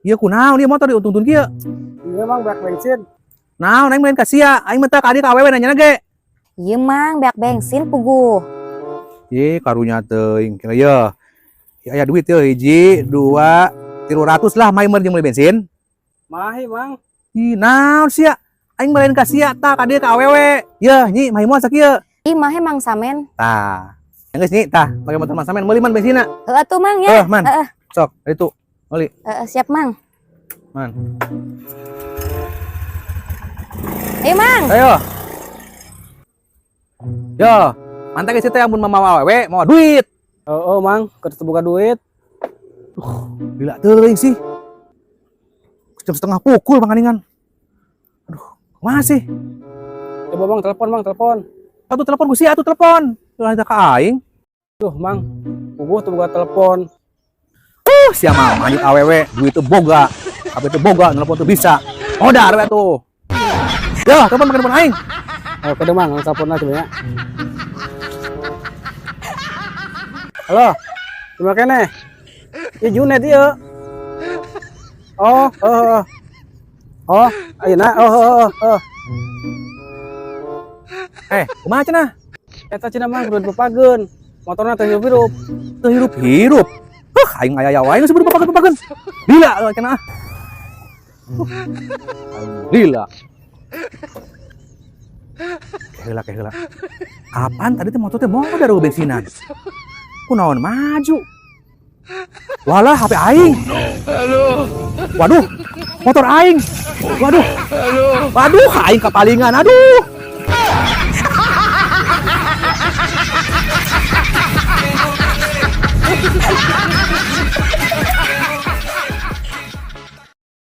Iya kunaon dia motor diuntun kieu. Iya mang bak bensin. Naon aing main ka sia, aing mah teh ka dieu ka awewe nanya ge. Iya mang, beak bensin puguh. Ye karunya teuing kira ya. Aya duit teh hiji, 2, 300 lah mai jeung beli bensin. Mahi mang. Ih naon sia? Aing mah ka sia tah ka dieu ka awewe. Yeuh nyi mah moal sakieu. Ih mah emang samen. Tah. Yang geus nyi tah, pake motor Mas Samen meuli man bensinna. Heeh tuh mang ya. Man. Sok, itu. Meuli. Siap mang. Man. Ayo mang. Ayo. Yo, mantek geus teh amun mamawa awewe, mau duit. Oh mang, keur buka duit. Gila teuing sih. Jam setengah pukul panganingan. Aduh, masih. Coba mang telepon. Atuh telepon ku sia atuh telepon. Lah ka aing. Duh mang, puguh tuh buka telepon. Sia mah lanjut awewe, duit teu boga. HP teu boga, telepon teu bisa. Odar we tuh. Yo, telepon pakai telepon aing. Ayo kedeng mang, teleponnya coba ya. Halo, gimana kene? Iya Junet iya. Oh, ayeuna, Kumaha cenah? Eta cenah mah kudu dipapageun. Motorna teh hirup-hirup. Teu hirup-hirup. Aing aya wae geus buru papageun. Lila cenah. Lila. Keheula. Apaan tadi teh motor teh modar bensinan. Kunaon maju. Walah HP aing. Waduh. Motor aing. Waduh. Aing kapalingan. Aduh.